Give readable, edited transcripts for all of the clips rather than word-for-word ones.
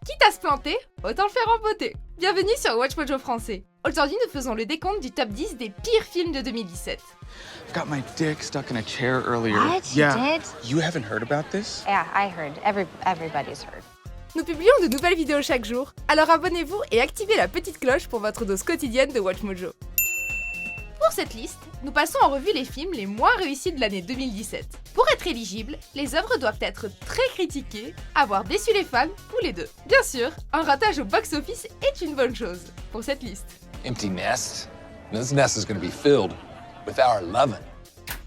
Quitte à se planter, autant le faire en beauté. Bienvenue sur Watch Mojo français. Aujourd'hui, nous faisons le décompte du top 10 des pires films de 2017. I got my dick stuck in a chair earlier. What? Yeah. You did? You haven't heard about this? Yeah, I heard. Everybody's heard. Nous publions de nouvelles vidéos chaque jour, alors abonnez-vous et activez la petite cloche pour votre dose quotidienne de Watch Mojo. Pour cette liste, nous passons en revue les films les moins réussis de l'année 2017. Pour être éligibles, les œuvres doivent être très critiquées, avoir déçu les fans ou les deux. Bien sûr, un ratage au box-office est une bonne chose pour cette liste. Empty nest. This nest is going to be filled with our lovin'.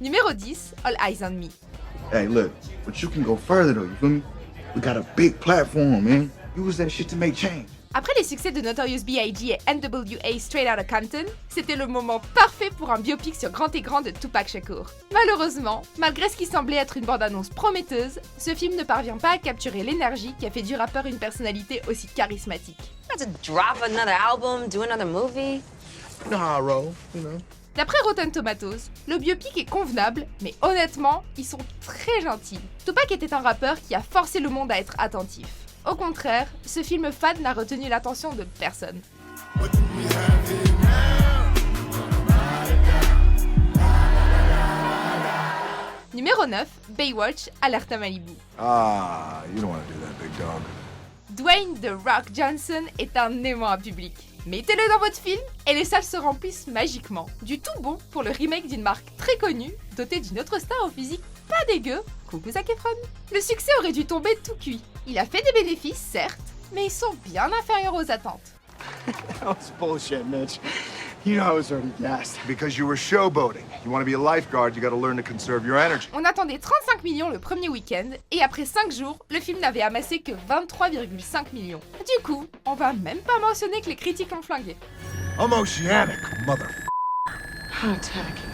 Numéro 10, All Eyes on Me. Hey, look, but you can go further though, you feel me? We got a big platform, man. Use that shit to make change. Après les succès de Notorious B.I.G. et NWA Straight Outta Compton, c'était le moment parfait pour un biopic sur grand écran de Tupac Shakur. Malheureusement, malgré ce qui semblait être une bande-annonce prometteuse, ce film ne parvient pas à capturer l'énergie qui a fait du rappeur une personnalité aussi charismatique. Not to drop another album, do another movie. You know how I roll, you know. D'après Rotten Tomatoes, le biopic est convenable, mais honnêtement, ils sont très gentils. Tupac était un rappeur qui a forcé le monde à être attentif. Au contraire, ce film fade n'a retenu l'attention de personne. Numéro 9, Baywatch, Alerte à Malibu. Ah, you don't want to do that, big dog. Dwayne The Rock Johnson est un aimant à public. Mettez-le dans votre film et les salles se remplissent magiquement. Du tout bon pour le remake d'une marque très connue, dotée d'une autre star au physique pas dégueu, coucou Zac Efron. Le succès aurait dû tomber tout cuit. Il a fait des bénéfices, certes, mais ils sont bien inférieurs aux attentes. That was bullshit, Mitch. You know I was already gassed. Because you were showboating. You want to be a lifeguard, you got to learn to conserve your energy. On attendait 35 millions le premier week-end, et après 5 jours, le film n'avait amassé que 23,5 millions. Du coup, on va même pas mentionner que les critiques l'ont flingué. I'm oceanic, mother. How tacky.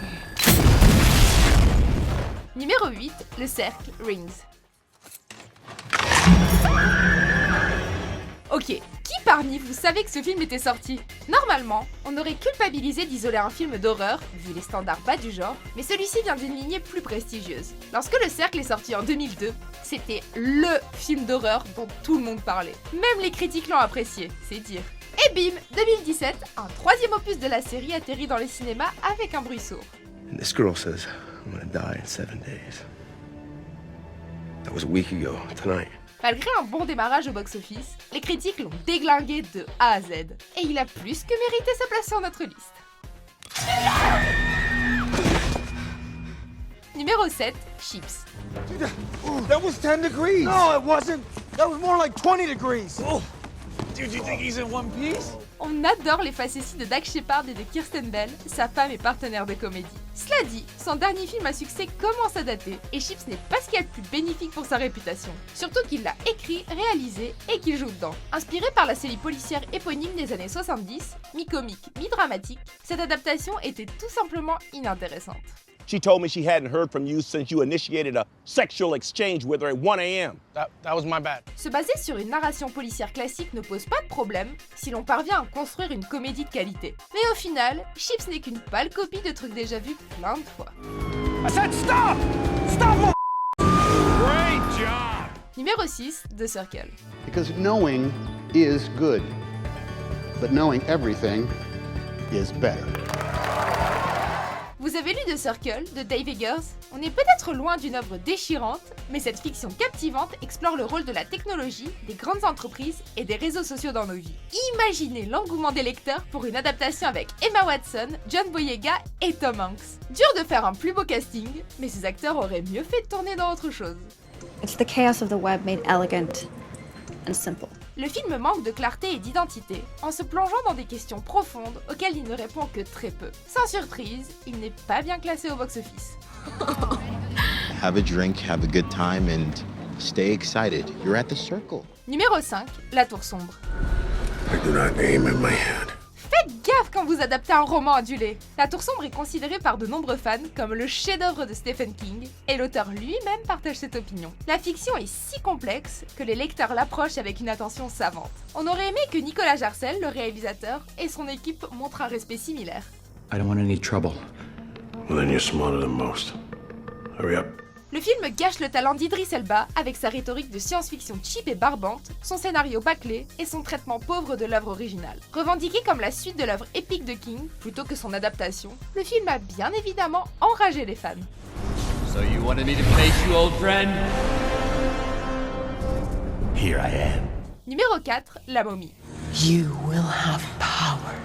Numéro 8, Le Cercle, Rings. Ok, qui parmi vous savait que ce film était sorti? Normalement, on aurait culpabilisé d'isoler un film d'horreur, vu les standards bas du genre, mais celui-ci vient d'une lignée plus prestigieuse. Lorsque Le Cercle est sorti en 2002, c'était LE film d'horreur dont tout le monde parlait. Même les critiques l'ont apprécié, c'est dire. Et bim, 2017, un troisième opus de la série atterrit dans les cinémas avec un bruit sourd. And this girl says, I'm gonna die in 7 days. That was a week ago, tonight. Malgré un bon démarrage au box-office, les critiques l'ont déglingué de A à Z. Et il a plus que mérité sa place sur notre liste. Numéro 7, Chips. That was 10 degrees. No, it wasn't. That was more like 20 degrees. Dude, you think he's in one piece? On adore les facéties de Dax Shepard et de Kirsten Bell, sa femme et partenaire de comédie. Cela dit, son dernier film à succès commence à dater, et Chips n'est pas ce qu'il y a de plus bénéfique pour sa réputation. Surtout qu'il l'a écrit, réalisé et qu'il joue dedans. Inspiré par la série policière éponyme des années 70, mi-comique, mi-dramatique, cette adaptation était tout simplement inintéressante. She told me she hadn't heard from you since you initiated a sexual exchange with her at 1 a.m. That was my bad. Se baser sur une narration policière classique ne pose pas de problème si l'on parvient à construire une comédie de qualité. Mais au final, Chips n'est qu'une pâle copie de trucs déjà vus plein de fois. I said stop! Stop! Great job! Numéro 6, The Circle. Because knowing is good, but knowing everything is better. Vous avez lu The Circle de Dave Eggers? On est peut-être loin d'une œuvre déchirante, mais cette fiction captivante explore le rôle de la technologie, des grandes entreprises et des réseaux sociaux dans nos vies. Imaginez l'engouement des lecteurs pour une adaptation avec Emma Watson, John Boyega et Tom Hanks. Dur de faire un plus beau casting, mais ces acteurs auraient mieux fait de tourner dans autre chose. It's the chaos of the web made elegant and simple. Le film manque de clarté et d'identité, en se plongeant dans des questions profondes auxquelles il ne répond que très peu. Sans surprise, il n'est pas bien classé au box-office. Have a drink, have a good time, and stay excited. You're at the circle. Numéro 5, La Tour Sombre. I do not aim at my head. Faites gaffe quand vous adaptez un roman adulé. La Tour Sombre est considérée par de nombreux fans comme le chef-d'œuvre de Stephen King, et l'auteur lui-même partage cette opinion. La fiction est si complexe que les lecteurs l'approchent avec une attention savante. On aurait aimé que Nicolas Jarcel, le réalisateur, et son équipe montrent un respect similaire. I don't want any trouble. Well, then you're smarter than most. Hurry up. Le film gâche le talent d'Idris Elba avec sa rhétorique de science-fiction cheap et barbante, son scénario bâclé et son traitement pauvre de l'œuvre originale. Revendiqué comme la suite de l'œuvre épique de King, plutôt que son adaptation, le film a bien évidemment enragé les fans. So you wanted me to face you, old friend? Here I am. Numéro 4, La Momie. You will have power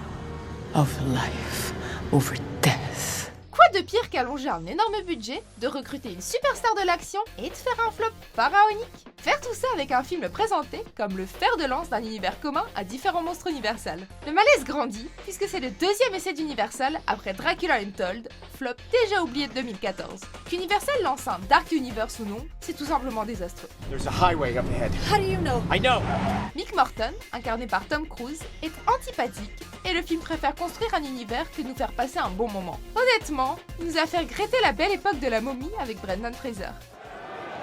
of life over death. Quoi de pire qu'allonger un énorme budget, de recruter une superstar de l'action et de faire un flop pharaonique? Faire tout ça avec un film présenté comme le fer de lance d'un univers commun à différents monstres Universal. Le malaise grandit, puisque c'est le deuxième essai d'Universal après Dracula Untold, flop déjà oublié de 2014. Qu'Universal lance un Dark Universe ou non, c'est tout simplement désastreux. There's a highway up ahead. How do you know? I know. Mick Morton, incarné par Tom Cruise, est antipathique et le film préfère construire un univers que nous faire passer un bon moment. Honnêtement, il nous a fait regretter la belle époque de la momie avec Brendan Fraser.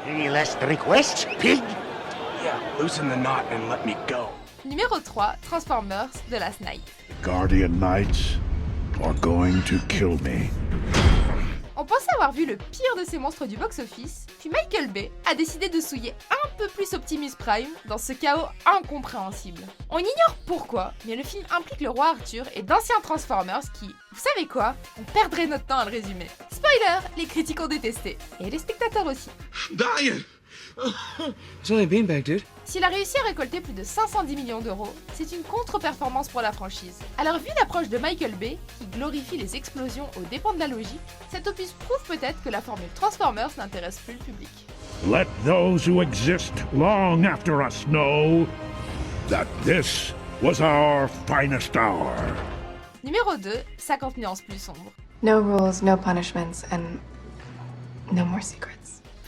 Any last requests, pig? Yeah, loosen the knot and let me go. Numéro 3, Transformers The Last Night. Guardian Knights are going to kill me. On pensait avoir vu le pire de ces monstres du box-office, puis Michael Bay a décidé de souiller un peu plus Optimus Prime dans ce chaos incompréhensible. On ignore pourquoi, mais le film implique le roi Arthur et d'anciens Transformers qui, vous savez quoi, on perdrait notre temps à le résumer. Spoiler, les critiques ont détesté, et les spectateurs aussi. It's only a beanbag, dude. S'il a réussi à récolter plus de 510 millions d'euros, c'est une contre-performance pour la franchise. Alors vu l'approche de Michael Bay, qui glorifie les explosions aux dépens de la logique, cet opus prouve peut-être que la formule Transformers n'intéresse plus le public. Let those who exist long after us know that this was our finest hour. Numéro 2, 50 nuances plus sombres. No rules, no punishments, and no more secrets.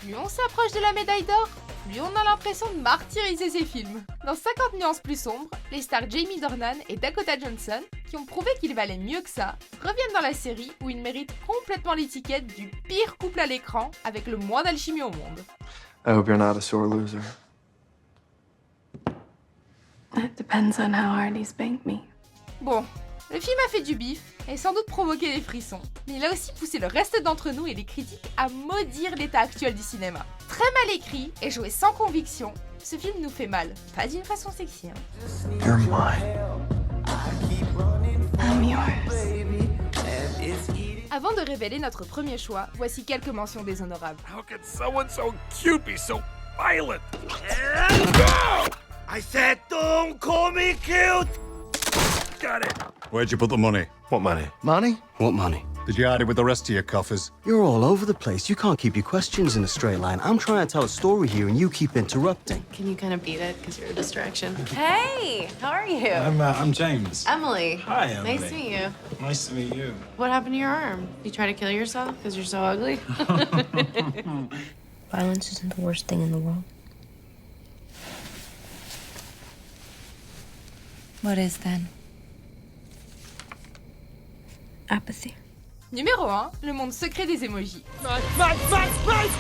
Plus on s'approche de la médaille d'or, plus on a l'impression de martyriser ces films. Dans 50 nuances plus sombres, les stars Jamie Dornan et Dakota Johnson, qui ont prouvé qu'ils valaient mieux que ça, reviennent dans la série où ils méritent complètement l'étiquette du pire couple à l'écran avec le moins d'alchimie au monde. I hope you're not a sore loser. It depends on how hard he spanked me. Bon, le film a fait du bif et sans doute provoqué des frissons, mais il a aussi poussé le reste d'entre nous et les critiques à maudire l'état actuel du cinéma. Très mal écrit et joué sans conviction, ce film nous fait mal. Pas d'une façon sexy, hein. You're mine. I'm yours. Avant de révéler notre premier choix, voici quelques mentions déshonorables. How could someone so cute be so violent? I said don't call me cute! Got it. Where'd you put the money? What money? Money? What money? Did you hide it with the rest of your coffers? You're all over the place. You can't keep your questions in a straight line. I'm trying to tell a story here and you keep interrupting. Can you kind of beat it? Because you're a distraction. Hey, how are you? I'm James. Emily. Hi, Emily. Nice to meet you. Nice to meet you. What happened to your arm? You try to kill yourself because you're so ugly? Violence isn't the worst thing in the world. What is then? Apathy. Numéro 1, le monde secret des emojis. Max,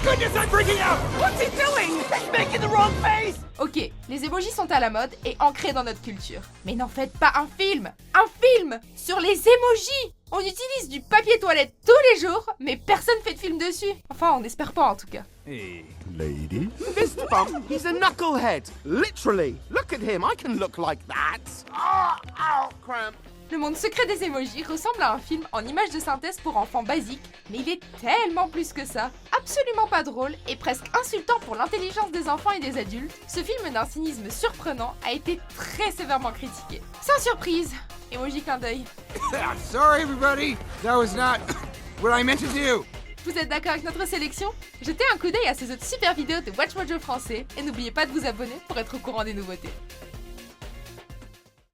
goodness, I'm freaking out! What's he doing? He's making the wrong face! Ok, les emojis sont à la mode et ancrés dans notre culture. Mais n'en faites pas un film! Un film sur les emojis! On utilise du papier toilette tous les jours, mais personne fait de film dessus. Enfin, on n'espère pas en tout cas. Hey, lady. Fist bump, he's a knucklehead. Literally. Look at him, I can look like that. Ow, cramp. Le monde secret des emojis ressemble à un film en images de synthèse pour enfants basiques, mais il est tellement plus que ça, absolument pas drôle et presque insultant pour l'intelligence des enfants et des adultes. Ce film d'un cynisme surprenant a été très sévèrement critiqué. Sans surprise, emoji clin d'œil. Sorry everybody, that was not what I meant to do. Vous êtes d'accord avec notre sélection? Jetez un coup d'œil à ces autres super vidéos de Watch Mojo français et n'oubliez pas de vous abonner pour être au courant des nouveautés.